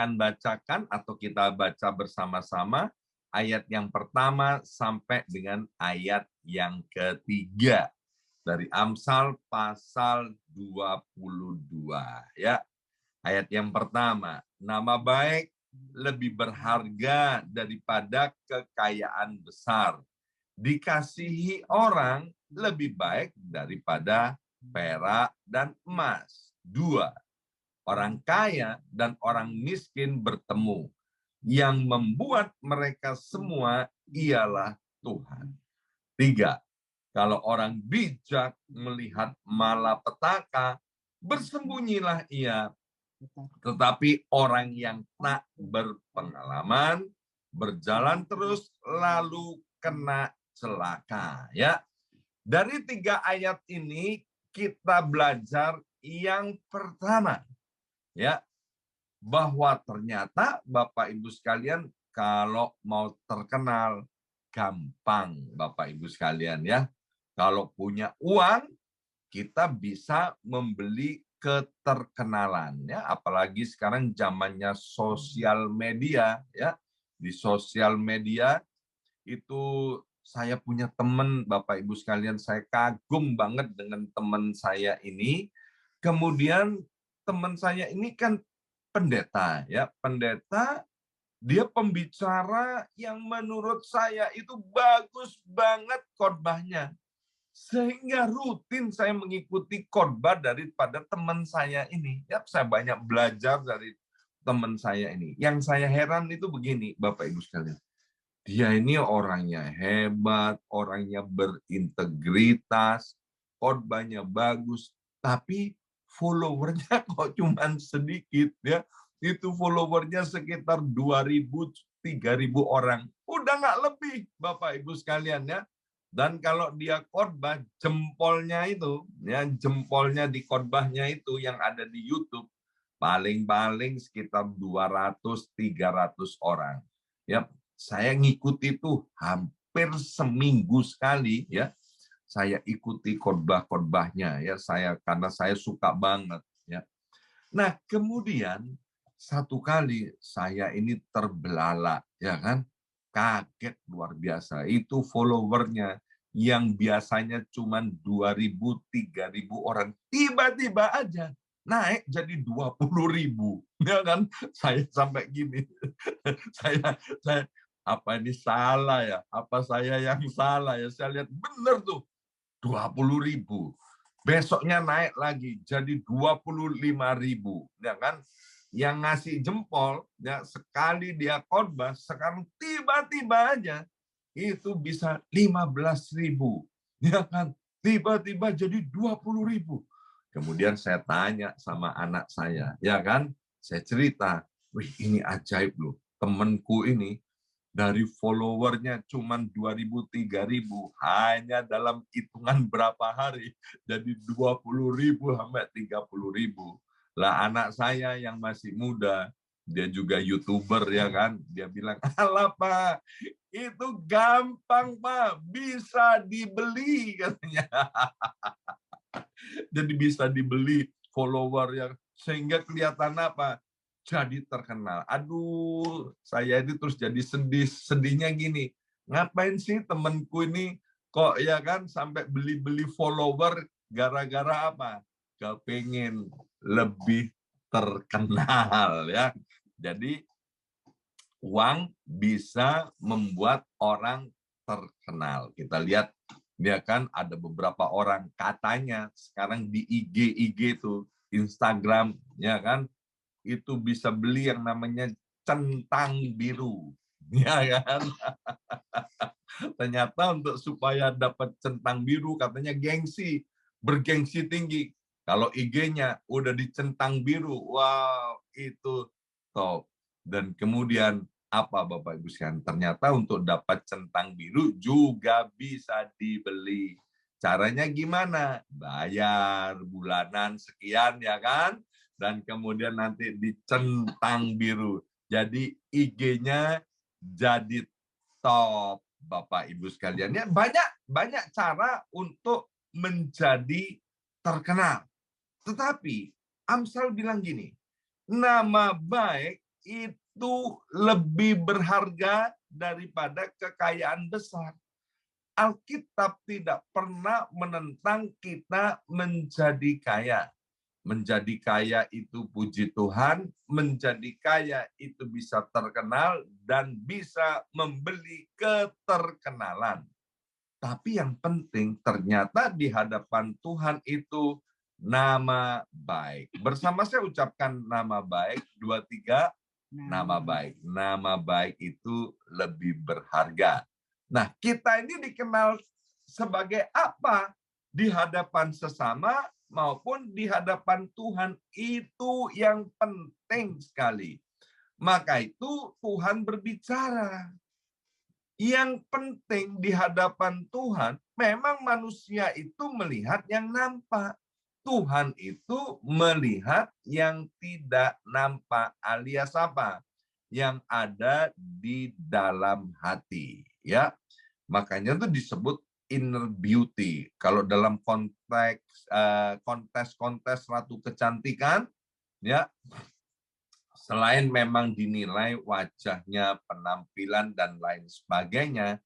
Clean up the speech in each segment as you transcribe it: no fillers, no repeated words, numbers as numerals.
akan bacakan atau kita baca bersama-sama ayat yang pertama sampai dengan ayat yang ketiga dari Amsal pasal 22 ya. Ayat yang pertama, nama baik lebih berharga daripada kekayaan besar. Dikasihi orang lebih baik daripada perak dan emas. 2, orang kaya dan orang miskin bertemu. Yang membuat mereka semua ialah Tuhan. 3, kalau orang bijak melihat malapetaka, bersembunyilah ia. Tetapi orang yang tak berpengalaman, berjalan terus lalu kena celaka. Ya, dari 3 ayat ini kita belajar yang pertama, ya, bahwa ternyata Bapak Ibu sekalian kalau mau terkenal gampang, Bapak Ibu sekalian ya. Kalau punya uang kita bisa membeli keterkenalan ya, apalagi sekarang zamannya sosial media ya. Di sosial media itu saya punya teman, Bapak Ibu sekalian, saya kagum banget dengan teman saya ini. Kemudian teman saya ini kan pendeta ya, pendeta, dia pembicara yang menurut saya itu bagus banget khotbahnya. Sehingga rutin saya mengikuti khotbah daripada teman saya ini. Ya, saya banyak belajar dari teman saya ini. Yang saya heran itu begini, Bapak Ibu sekalian. Dia ini orangnya hebat, orangnya berintegritas, khotbahnya bagus, tapi followernya kok cuma sedikit ya. Itu followernya sekitar 2.000, 3.000 orang. Udah nggak lebih, Bapak Ibu sekalian ya. Dan kalau dia khotbah, jempolnya itu, ya jempolnya di khotbahnya itu yang ada di YouTube, paling-paling sekitar 200-300 orang. Ya, saya ngikuti itu hampir seminggu sekali ya. Saya ikuti khotbah-khotbahnya ya, karena saya suka banget ya. Nah, kemudian satu kali saya ini terbelalak ya kan. Kaget luar biasa. Itu followernya yang biasanya cuma 2.000, 3.000 orang. Tiba-tiba aja naik jadi 20.000. Ya kan? Saya sampai gini. saya apa ini salah ya? Apa saya yang salah ya? Saya lihat benar tuh 20.000. Besoknya naik lagi jadi 25.000. Ya kan? Yang ngasih jempol ya sekali dia khotbah, sekarang tiba-tiba aja itu bisa 15.000. Ya kan? Tiba-tiba jadi 20.000. Kemudian saya tanya sama anak saya, ya kan? Saya cerita, wih ini ajaib loh. Temenku ini dari followernya cuma 2.000, 3.000, hanya dalam hitungan berapa hari jadi 20.000 sampai 30.000. Lah anak saya yang masih muda, dia juga YouTuber ya kan, dia bilang, alah Pak, itu gampang Pak, bisa dibeli katanya. Jadi bisa dibeli follower yang sehingga kelihatan apa? Jadi terkenal. Aduh, saya itu terus jadi sedih. Sedihnya gini, ngapain sih temanku ini kok ya kan sampai beli-beli follower gara-gara apa? Kepengen lebih terkenal ya. Jadi uang bisa membuat orang terkenal. Kita lihat ya kan ada beberapa orang katanya sekarang di IG itu Instagram ya kan itu bisa beli yang namanya centang biru ya kan. Ternyata untuk supaya dapat centang biru katanya gengsi, bergengsi tinggi. Kalau IG-nya udah dicentang biru, wow itu top. Dan kemudian apa Bapak Ibu sekalian? Ternyata untuk dapat centang biru juga bisa dibeli. Caranya gimana? Bayar bulanan sekian ya kan? Dan kemudian nanti dicentang biru. Jadi IG-nya jadi top. Bapak Ibu sekalian ya, banyak cara untuk menjadi terkenal. Tetapi Amsal bilang gini, nama baik itu lebih berharga daripada kekayaan besar. Alkitab tidak pernah menentang kita menjadi kaya. Menjadi kaya itu puji Tuhan, menjadi kaya itu bisa terkenal dan bisa membeli keterkenalan. Tapi yang penting ternyata di hadapan Tuhan itu nama baik. Bersama saya ucapkan nama baik, 2, 3, nama baik. Nama baik itu lebih berharga. Nah, kita ini dikenal sebagai apa? Di hadapan sesama maupun di hadapan Tuhan, itu yang penting sekali. Maka itu Tuhan berbicara. Yang penting di hadapan Tuhan, memang manusia itu melihat yang nampak. Tuhan itu melihat yang tidak nampak, alias apa? Yang ada di dalam hati, ya. Makanya itu disebut inner beauty. Kalau dalam konteks kontes ratu kecantikan, ya, selain memang dinilai wajahnya, penampilan dan lain sebagainya,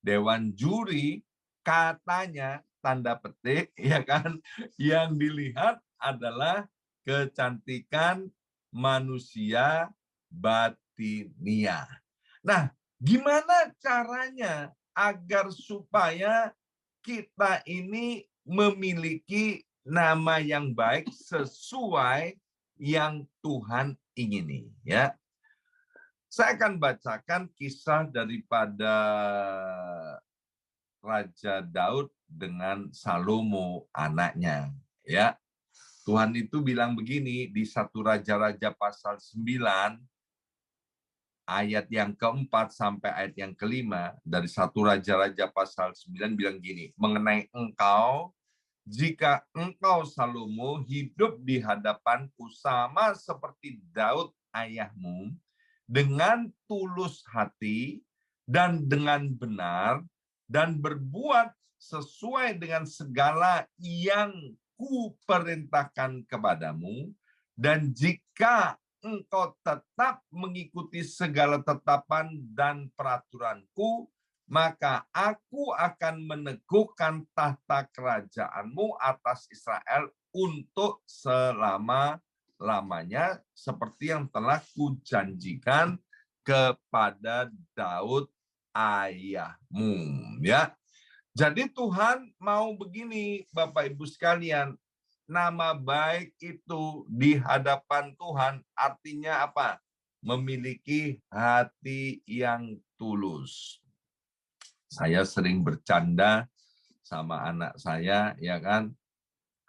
dewan juri katanya tanda petik, ya kan, yang dilihat adalah kecantikan manusia batinia. Nah, gimana caranya agar supaya kita ini memiliki nama yang baik sesuai yang Tuhan ingini, ya. Saya akan bacakan kisah daripada Raja Daud dengan Salomo anaknya, ya. Tuhan itu bilang begini di 1 Raja-Raja pasal 9 ayat yang keempat sampai ayat yang kelima, dari 1 Raja-Raja pasal 9 bilang gini, mengenai engkau, jika engkau Salomo hidup di hadapanku sama seperti Daud ayahmu, dengan tulus hati dan dengan benar, dan berbuat sesuai dengan segala yang kuperintahkan kepadamu, dan jika engkau tetap mengikuti segala tetapan dan peraturanku, maka aku akan meneguhkan tahta kerajaanmu atas Israel untuk selama-lamanya, seperti yang telah kujanjikan kepada Daud ayahmu. Ya, jadi Tuhan mau begini, Bapak Ibu sekalian. Nama baik itu di hadapan Tuhan artinya apa? Memiliki hati yang tulus. Saya sering bercanda sama anak saya, ya kan,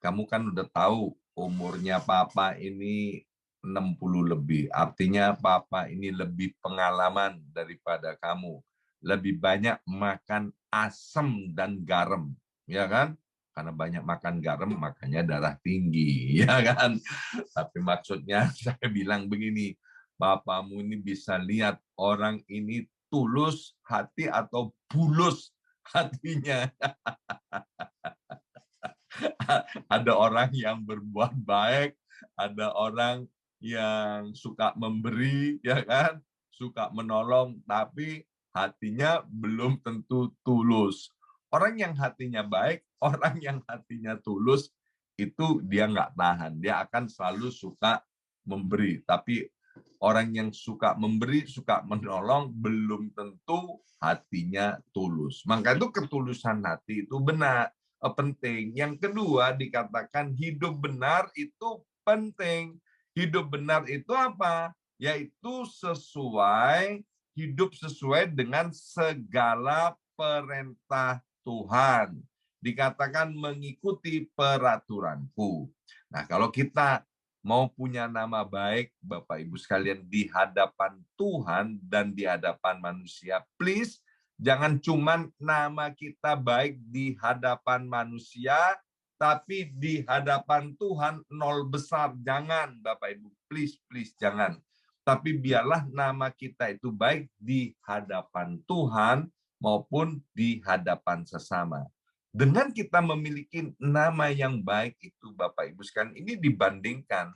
kamu kan udah tahu umurnya papa ini 60 lebih. Artinya papa ini lebih pengalaman daripada kamu. Lebih banyak makan asam dan garam, ya kan? Karena banyak makan garam, makanya darah tinggi, ya kan? Tapi maksudnya saya bilang begini, papamu ini bisa lihat orang ini tulus hati atau bulus hatinya. Ada orang yang berbuat baik, ada orang yang suka memberi, ya kan, suka menolong, tapi hatinya belum tentu tulus. Orang yang hatinya baik, orang yang hatinya tulus, itu dia nggak tahan, dia akan selalu suka memberi. Tapi orang yang suka memberi, suka menolong, belum tentu hatinya tulus. Maka itu ketulusan hati itu benar, penting. Yang kedua dikatakan hidup benar itu penting. Hidup benar itu apa? Yaitu hidup sesuai dengan segala perintah Tuhan. Dikatakan mengikuti peraturanku. Nah, kalau kita mau punya nama baik, Bapak Ibu sekalian, di hadapan Tuhan dan di hadapan manusia, please jangan cuman nama kita baik di hadapan manusia, tapi di hadapan Tuhan nol besar. Jangan, Bapak Ibu, please, please jangan. Tapi biarlah nama kita itu baik di hadapan Tuhan maupun di hadapan sesama. Dengan kita memiliki nama yang baik itu, Bapak Ibu sekalian, ini dibandingkan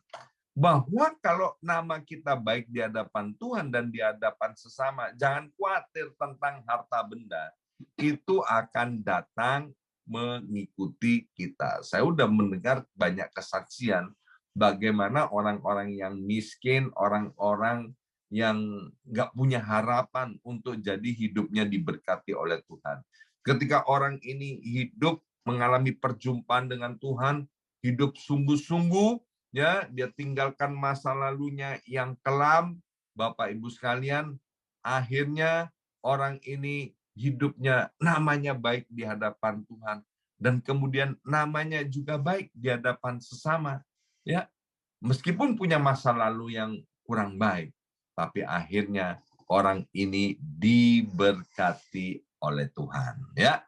bahwa kalau nama kita baik di hadapan Tuhan dan di hadapan sesama, jangan khawatir tentang harta benda. Itu akan datang mengikuti kita. Saya udah mendengar banyak kesaksian bagaimana orang-orang yang miskin, orang-orang yang nggak punya harapan untuk jadi hidupnya diberkati oleh Tuhan. Ketika orang ini hidup mengalami perjumpaan dengan Tuhan, hidup sungguh-sungguh, ya, dia tinggalkan masa lalunya yang kelam, Bapak Ibu sekalian, akhirnya orang ini hidupnya namanya baik di hadapan Tuhan dan kemudian namanya juga baik di hadapan sesama, ya. Meskipun punya masa lalu yang kurang baik, tapi akhirnya orang ini diberkati oleh Tuhan, ya.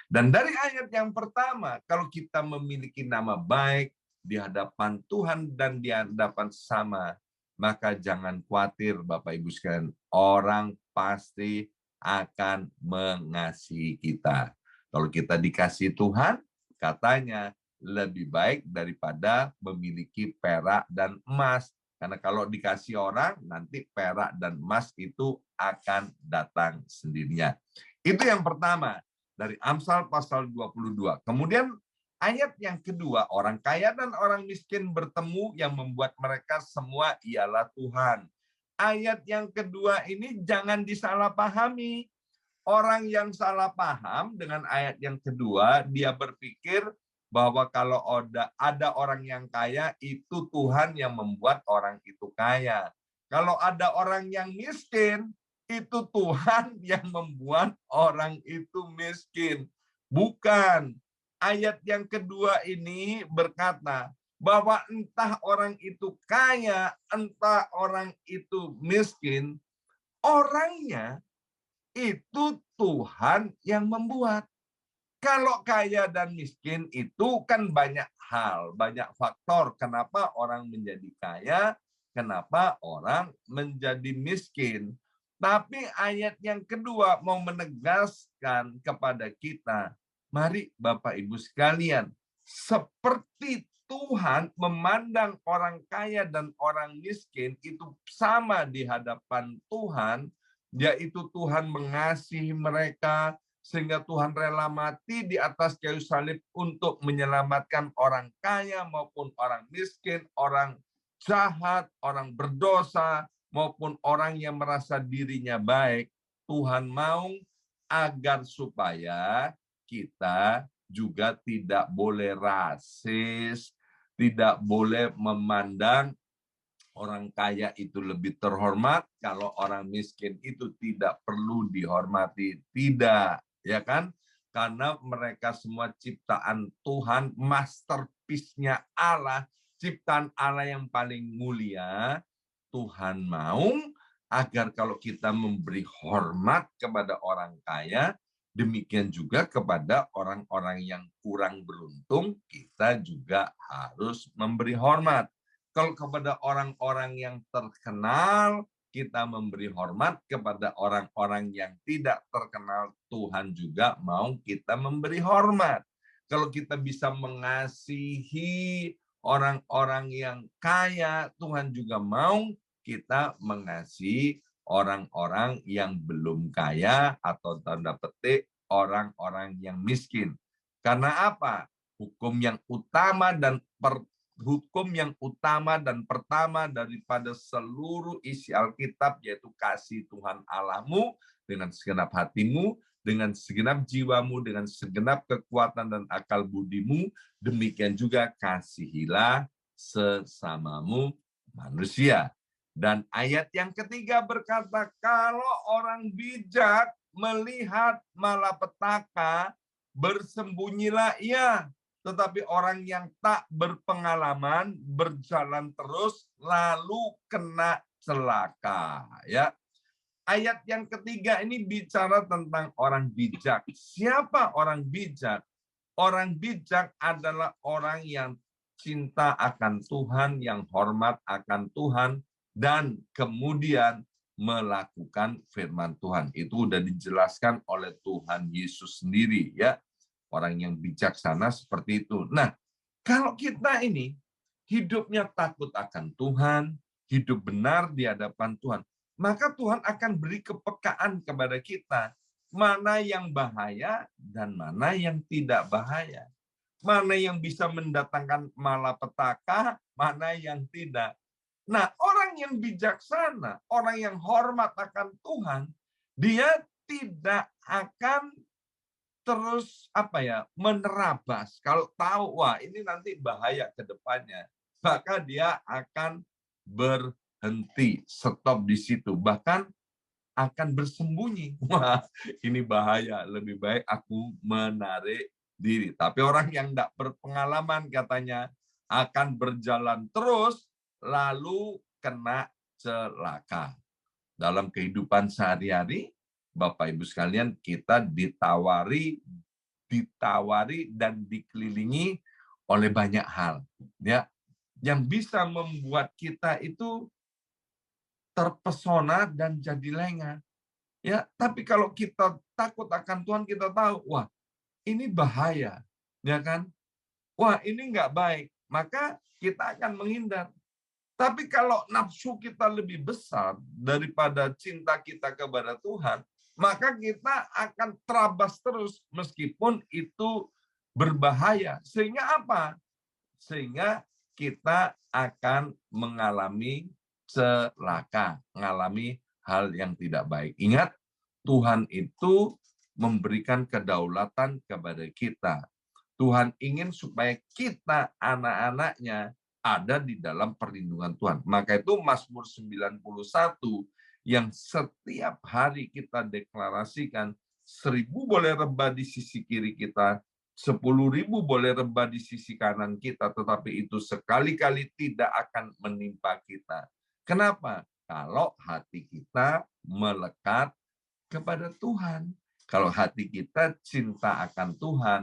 Dan dari ayat yang pertama, kalau kita memiliki nama baik di hadapan Tuhan dan di hadapan sesama, maka jangan khawatir Bapak Ibu sekalian, orang pasti akan mengasihi kita. Kalau kita dikasihi Tuhan, katanya lebih baik daripada memiliki perak dan emas. Karena kalau dikasih orang, nanti perak dan emas itu akan datang sendirinya. Itu yang pertama. Dari Amsal pasal 22. Kemudian ayat yang kedua, orang kaya dan orang miskin bertemu, yang membuat mereka semua ialah Tuhan. Ayat yang kedua ini jangan disalahpahami. Orang yang salah paham dengan ayat yang kedua, dia berpikir bahwa kalau ada orang yang kaya, itu Tuhan yang membuat orang itu kaya. Kalau ada orang yang miskin, itu Tuhan yang membuat orang itu miskin. Bukan. Ayat yang kedua ini berkata bahwa entah orang itu kaya, entah orang itu miskin, orangnya itu Tuhan yang membuat. Kalau kaya dan miskin itu kan banyak hal, banyak faktor kenapa orang menjadi kaya, kenapa orang menjadi miskin. Tapi ayat yang kedua mau menegaskan kepada kita, mari Bapak Ibu sekalian, seperti Tuhan memandang orang kaya dan orang miskin itu sama di hadapan Tuhan, yaitu Tuhan mengasihi mereka, sehingga Tuhan rela mati di atas kayu salib untuk menyelamatkan orang kaya maupun orang miskin, orang jahat, orang berdosa, maupun orang yang merasa dirinya baik. Tuhan mau agar supaya kita juga tidak boleh rasis, tidak boleh memandang orang kaya itu lebih terhormat, kalau orang miskin itu tidak perlu dihormati. Tidak, ya kan? Karena mereka semua ciptaan Tuhan, masterpiece-nya Allah, ciptaan Allah yang paling mulia. Tuhan mau agar kalau kita memberi hormat kepada orang kaya, demikian juga kepada orang-orang yang kurang beruntung, kita juga harus memberi hormat. Kalau kepada orang-orang yang terkenal, kita memberi hormat. Kepada orang-orang yang tidak terkenal, Tuhan juga mau kita memberi hormat. Kalau kita bisa mengasihi orang-orang yang kaya, Tuhan juga mau kita mengasihi orang-orang yang belum kaya, atau tanda petik orang-orang yang miskin. Karena apa? Hukum yang utama dan pertama daripada seluruh isi Alkitab, yaitu kasih Tuhan Allahmu dengan segenap hatimu, dengan segenap jiwamu, dengan segenap kekuatan dan akal budimu. Demikian juga kasihilah sesamamu manusia. Dan ayat yang ketiga berkata, kalau orang bijak melihat malapetaka, bersembunyilah ia. Tetapi orang yang tak berpengalaman berjalan terus lalu kena celaka. Ya, ayat yang ketiga ini bicara tentang orang bijak. Siapa orang bijak? Orang bijak adalah orang yang cinta akan Tuhan, yang hormat akan Tuhan, dan kemudian melakukan firman Tuhan. Itu sudah dijelaskan oleh Tuhan Yesus sendiri, ya. Orang yang bijaksana seperti itu. Nah, kalau kita ini hidupnya takut akan Tuhan, hidup benar di hadapan Tuhan, maka Tuhan akan beri kepekaan kepada kita, mana yang bahaya dan mana yang tidak bahaya. Mana yang bisa mendatangkan malapetaka, mana yang tidak. Nah, orang yang bijaksana, orang yang hormat akan Tuhan, dia tidak akan terus menerabas. Kalau tahu wah ini nanti bahaya ke depannya, maka dia akan berhenti, stop di situ. Bahkan akan bersembunyi. Wah, ini bahaya, lebih baik aku menarik diri. Tapi orang yang tidak berpengalaman katanya akan berjalan terus lalu kena celaka. Dalam kehidupan sehari-hari, Bapak Ibu sekalian, kita ditawari dan dikelilingi oleh banyak hal, ya, yang bisa membuat kita itu terpesona dan jadi lengah. Ya, tapi kalau kita takut akan Tuhan, kita tahu, wah, ini bahaya, ya kan? Wah, ini nggak baik, maka kita akan menghindar. Tapi kalau nafsu kita lebih besar daripada cinta kita kepada Tuhan, maka kita akan terabas terus meskipun itu berbahaya. Sehingga apa? Sehingga kita akan mengalami celaka, mengalami hal yang tidak baik. Ingat, Tuhan itu memberikan kedaulatan kepada kita. Tuhan ingin supaya kita, anak-anaknya, ada di dalam perlindungan Tuhan. Maka itu Mazmur 91 yang setiap hari kita deklarasikan, 1.000 boleh rebah di sisi kiri kita, 10.000 boleh rebah di sisi kanan kita, tetapi itu sekali-kali tidak akan menimpa kita. Kenapa? Kalau hati kita melekat kepada Tuhan. Kalau hati kita cinta akan Tuhan,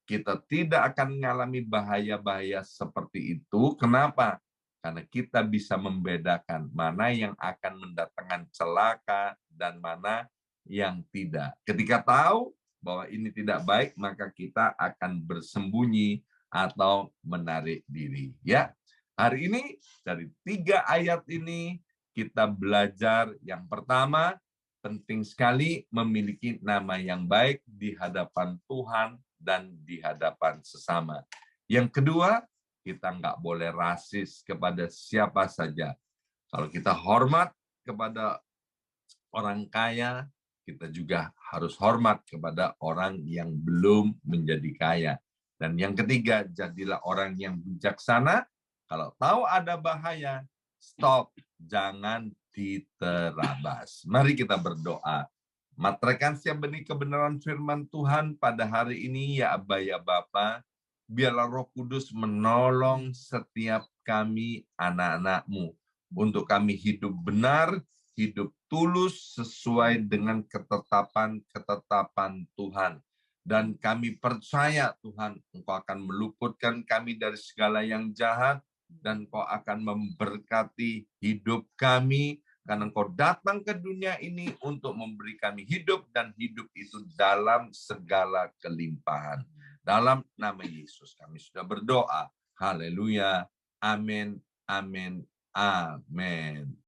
kita tidak akan mengalami bahaya-bahaya seperti itu. Kenapa? Karena kita bisa membedakan mana yang akan mendatangkan celaka dan mana yang tidak. Ketika tahu bahwa ini tidak baik, maka kita akan bersembunyi atau menarik diri. Ya, hari ini dari 3 ayat ini kita belajar yang pertama, penting sekali memiliki nama yang baik di hadapan Tuhan dan di hadapan sesama. Yang kedua, kita nggak boleh rasis kepada siapa saja. Kalau kita hormat kepada orang kaya, kita juga harus hormat kepada orang yang belum menjadi kaya. Dan yang ketiga, jadilah orang yang bijaksana. Kalau tahu ada bahaya, stop, jangan diterabas. Mari kita berdoa. Materaikan setiap benih kebenaran firman Tuhan pada hari ini, ya Aba, ya Bapa, biarlah Roh Kudus menolong setiap kami anak-anak-Mu untuk kami hidup benar, hidup tulus sesuai dengan ketetapan Tuhan. Dan kami percaya Tuhan, Engkau akan meluputkan kami dari segala yang jahat, dan Engkau akan memberkati hidup kami, karena Engkau datang ke dunia ini untuk memberi kami hidup, dan hidup itu dalam segala kelimpahan. Dalam nama Yesus kami sudah berdoa. Haleluya. Amin. Amin. Amin.